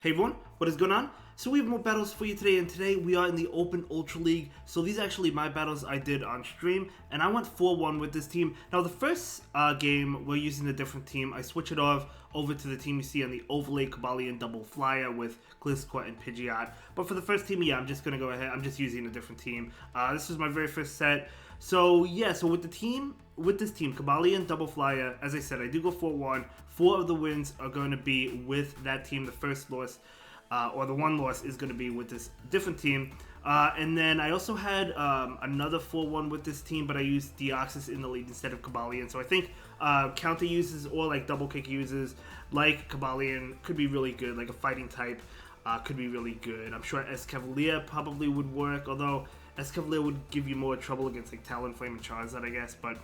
Hey everyone, what is going on? So we have more battles for you today, and today we are in the Open Ultra League. So these are actually my battles I did on stream, and I went 4-1 with this team. Now the first game, we're using a different team. I switch it off over to the team you see on the overlay, Kabalion Double Flyer with Gliscor and Pidgeot. But for the first team, yeah, I'm just going to go ahead. I'm just using a different team. This is my very first set. So yeah, so with this team, Kabalion Double Flyer, as I said, I do go 4-1. 4 of the wins are going to be with that team. The first loss, or the one loss, is going to be with this different team. And then I also had another 4-1 with this team, but I used Deoxys in the lead instead of Kabalion. So I think counter uses or like double kick uses like Kabalion could be really good, like a fighting type could be really good. I'm sure Escavalier probably would work, although Escavalier would give you more trouble against like Talonflame and Charizard, I guess. But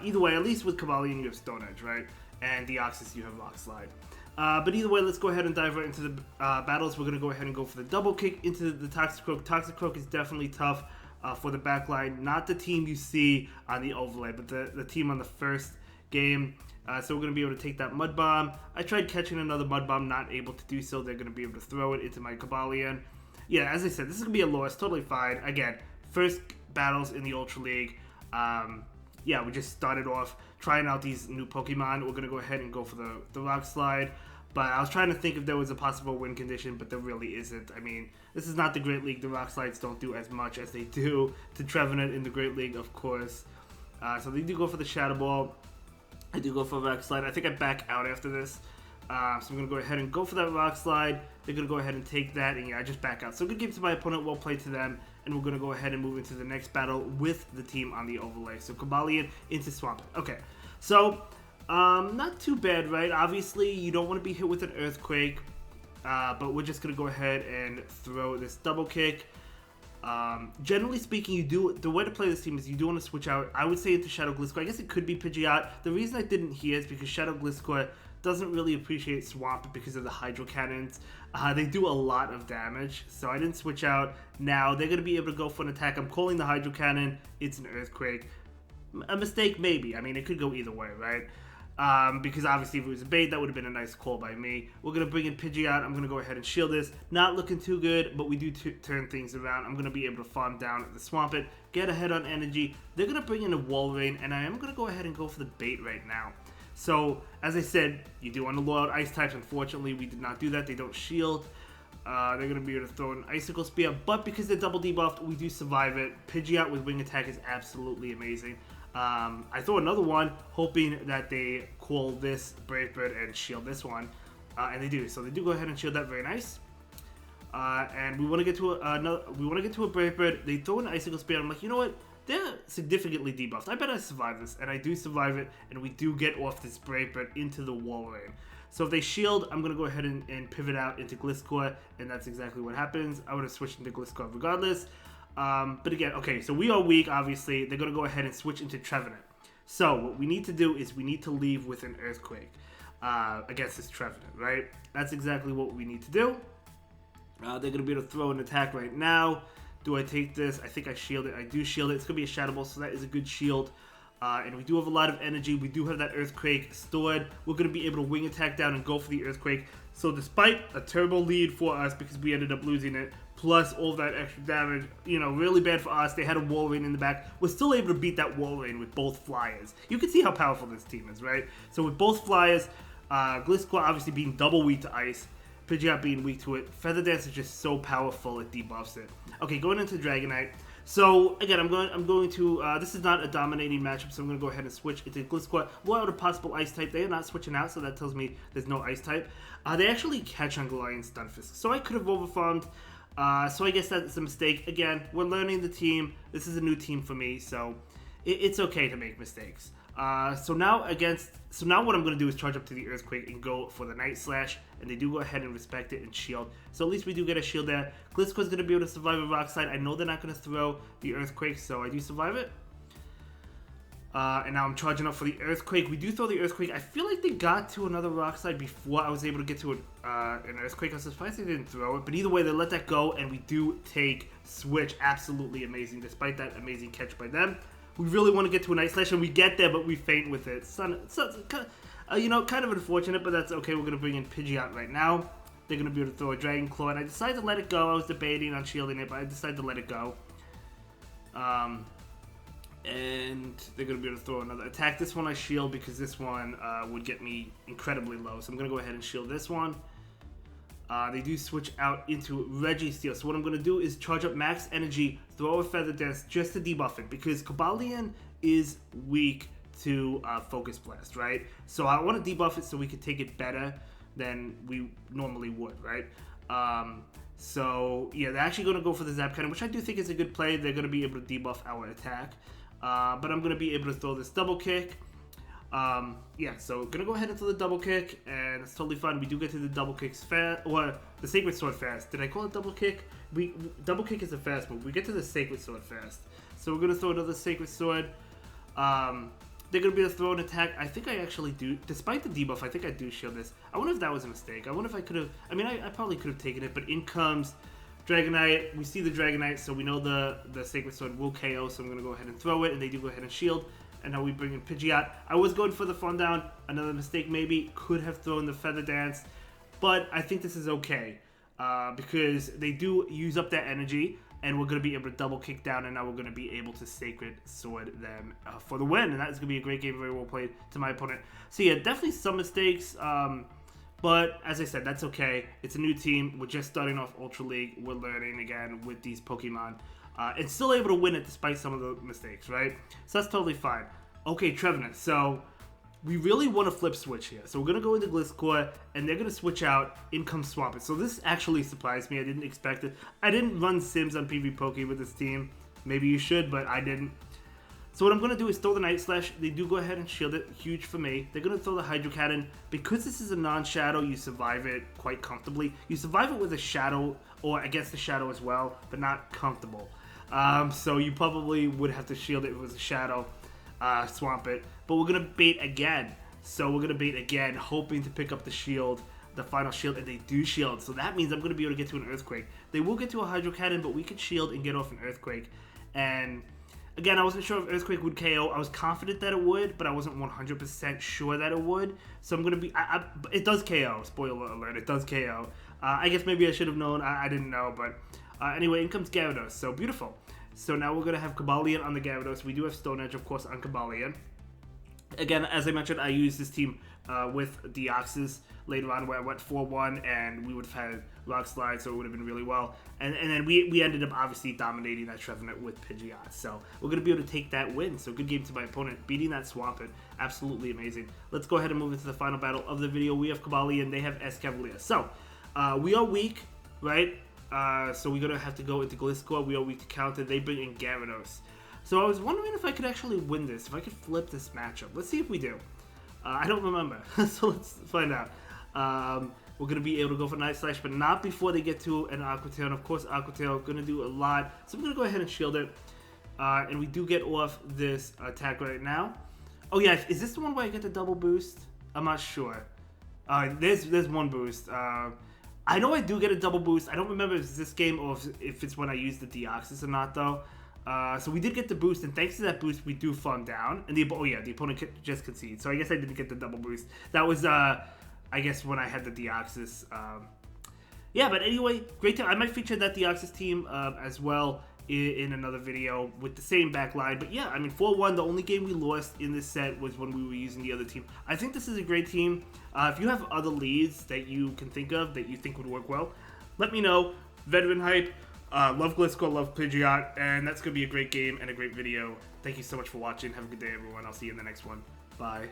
either way, at least with Kabalion you have Stone Edge, right? And Deoxys you have Rock Slide. But either way, let's go ahead and dive right into the battles. We're going to go ahead and go for the double kick into the Toxicroak. Toxicroak is definitely tough for the backline. Not the team you see on the overlay, but the team on the first game. So we're going to be able to take that Mud Bomb. I tried catching another Mud Bomb, not able to do so. They're going to be able to throw it into my Kabalion. Yeah, as I said, this is going to be a loss. Totally fine. Again, first battles in the Ultra League. Yeah, we just started off trying out these new Pokemon. We're going to go ahead and go for the Rock Slide. But I was trying to think if there was a possible win condition, but there really isn't. I mean, this is not the Great League. The Rock Slides don't do as much as they do to Trevenant in the Great League, of course. So they do go for the Shadow Ball. I do go for a Rock Slide. I think I back out after this. So I'm going to go ahead and go for that Rock Slide. They're going to go ahead and take that, and yeah, I just back out. So good game to my opponent, well played to them, and we're going to go ahead and move into the next battle with the team on the overlay. So Kabalion into Swampert. Okay, so not too bad, right? Obviously, you don't want to be hit with an Earthquake, but we're just going to go ahead and throw this double kick. Generally speaking, the way to play this team is you do want to switch out. I would say into Shadow Gliscor. I guess it could be Pidgeot. The reason I didn't here is because Shadow Gliscor doesn't really appreciate Swampert because of the Hydro Cannons. They do a lot of damage, so I didn't switch out. Now they're going to be able to go for an attack. I'm calling the Hydro Cannon. It's an Earthquake. A mistake, maybe. I mean, it could go either way, right? Because obviously if it was a bait, that would have been a nice call by me. We're going to bring in Pidgeot. I'm going to go ahead and shield this. Not looking too good, but we do turn things around. I'm going to be able to farm down the Swampert, get ahead on energy. They're going to bring in a Walrein, and I am going to go ahead and go for the bait right now. So, as I said, you do want to lure out Ice types. Unfortunately, we did not do that. They don't shield. They're going to be able to throw an Icicle Spear, but because they're double debuffed, we do survive it. Pidgeot with Wing Attack is absolutely amazing. I throw another one, hoping that they call this Brave Bird and shield this one, and they do. So they do go ahead and shield that. Very nice. And we want to get to a Brave Bird. They throw an Icicle Spear. I'm like, you know what? They're significantly debuffed. I bet I survive this, and I do survive it, and we do get off this Brave Bird into the Walrein. So if they shield, I'm going to go ahead and pivot out into Gliscor, and that's exactly what happens. I would have switched into Gliscor regardless. But again, okay, so we are weak, obviously. They're going to go ahead and switch into Trevenant. So what we need to do is we need to leave with an Earthquake against this Trevenant, right? That's exactly what we need to do. They're going to be able to throw an attack right now. Do I take this? I think I shield it. I do shield it. It's going to be a Shadow Ball, so that is a good shield. And we do have a lot of energy. We do have that Earthquake stored. We're going to be able to Wing Attack down and go for the Earthquake. So despite a turbo lead for us because we ended up losing it, plus all that extra damage, you know, really bad for us. They had a Walrein in the back. We're still able to beat that Walrein with both Flyers. You can see how powerful this team is, right? So with both Flyers, Gliscor obviously being double weak to Ice, Pidgeot being weak to it. Feather Dance is just so powerful, it debuffs it. Okay, going into Dragonite. So, again, I'm going to, this is not a dominating matchup, so I'm going to go ahead and switch into Gliscor. Rule out a possible Ice type. They are not switching out, so that tells me there's no Ice type. They actually catch on Galarian Stunfisk, so I could have overfarmed. So I guess that's a mistake. Again, we're learning the team. This is a new team for me, so it's okay to make mistakes. So now what I'm going to do is charge up to the Earthquake and go for the Night Slash, and they do go ahead and respect it and shield. So at least we do get a shield there. Gliscor's going to be able to survive a Rock Slide. I know they're not going to throw the Earthquake, so I do survive it. And now I'm charging up for the Earthquake. We do throw the Earthquake. I feel like they got to another Rock Slide before I was able to get to an Earthquake. I was surprised they didn't throw it. But either way, they let that go, and we do take Switch. Absolutely amazing, despite that amazing catch by them. We really want to get to a Night Slash, and we get there, but we faint with it. You know, kind of unfortunate, but that's okay. We're going to bring in Pidgeot right now. they're going to be able to throw a Dragon Claw, and I decided to let it go. I was debating on shielding it, but I decided to let it go. And they're going to be able to throw another attack. This one I shield because this one would get me incredibly low. So I'm going to go ahead and shield this one. They do switch out into Registeel. So what I'm going to do is charge up max energy, throw a Feather Dance just to debuff it. Because Cobalion is weak to Focus Blast, right? So I want to debuff it so we can take it better than we normally would, right? So yeah, they're actually going to go for the Zap Cannon, which I do think is a good play. They're going to be able to debuff our attack. But I'm going to be able to throw this double kick. Yeah, so going to go ahead and throw the double kick, and it's totally fine. We do get to the double kicks fast, or the Sacred Sword fast. Did I call it double kick? Double kick is a fast move. We get to the Sacred Sword fast. So we're going to throw another Sacred Sword. They're going to be able to throw an attack. I think I actually do, despite the debuff, I think I do shield this. I wonder if that was a mistake. I wonder if I could have, I mean, I probably could have taken it, but in comes Dragonite. We see the Dragonite, so we know the Sacred Sword will KO, so I'm going to go ahead and throw it, and they do go ahead and shield. And now we bring in Pidgeot. I was going for the Fun Down. Another mistake maybe. Could have thrown the Feather Dance. But I think this is okay. Because they do use up that energy. And we're going to be able to double kick down. And now we're going to be able to Sacred Sword them for the win. And that is going to be a great game. Very well played to my opponent. So yeah, definitely some mistakes. But as I said, that's okay. It's a new team. We're just starting off Ultra League. We're learning again with these Pokemon. And still able to win it despite some of the mistakes, right? So that's totally fine. Okay, Trevenant. So we really want to flip switch here. So we're going to go into Gliscor, and they're going to switch out. In comes Swampert. So this actually surprised me. I didn't expect it. I didn't run Sims on PvPoke with this team. Maybe you should, but I didn't. So what I'm going to do is throw the Night Slash. They do go ahead and shield it. Huge for me. They're going to throw the Hydro Cannon. Because this is a non-shadow, you survive it quite comfortably. You survive it with a shadow, or against the shadow as well, but not comfortable. So you probably would have to shield it if it was a shadow, Swampert. But we're going to bait again. So we're going to bait again, hoping to pick up the shield, the final shield, and they do shield. So that means I'm going to be able to get to an Earthquake. They will get to a Hydro Cannon, but we can shield and get off an Earthquake. And again, I wasn't sure if Earthquake would KO. I was confident that it would, but I wasn't 100% sure that it would. So I'm going to be... it does KO. Spoiler alert, it does KO. I guess maybe I should have known. I didn't know, but... anyway, in comes Gyarados. So beautiful. So now we're going to have Cobalion on the Gyarados. We do have Stone Edge, of course, on Cobalion. Again, as I mentioned, I used this team with Deoxys later on, where I went 4-1, and we would have had Rock Slide, so it would have been really well. And then we ended up obviously dominating that Trevenant with Pidgeot. So we're going to be able to take that win. So good game to my opponent. Beating that Swampert. Absolutely amazing. Let's go ahead and move into the final battle of the video. We have Cobalion. They have Escavalier. So we are weak, right? So we're going to have to go into Gliscor. We are weak to counter. They bring in Gyarados. So I was wondering if I could actually win this, if I could flip this matchup. Let's see if we do. I don't remember, so let's find out. We're going to be able to go for Night Slash, but not before they get to an Aqua Tail. And of course, Aqua Tail going to do a lot. So I'm going to go ahead and shield it. And we do get off this attack right now. Oh yeah, is this the one where I get the double boost? I'm not sure. There's one boost. I know I do get a double boost. I don't remember if it's this game or if it's when I use the Deoxys or not, though. So we did get the boost, and thanks to that boost, we do farm down. And the opponent just conceded. So I guess I didn't get the double boost. That was, I guess, when I had the Deoxys. Yeah, but anyway, great time. I might feature that Deoxys team as well in another video with the same back line. But yeah, I mean, 4-1, the only game we lost in this set was when we were using the other team. I think this is a great team. If you have other leads that you can think of that you think would work well, let me know. Veteran Hype, love Gliscor, love Pidgeot, and that's going to be a great game and a great video. Thank you so much for watching. Have a good day, everyone. I'll see you in the next one. Bye.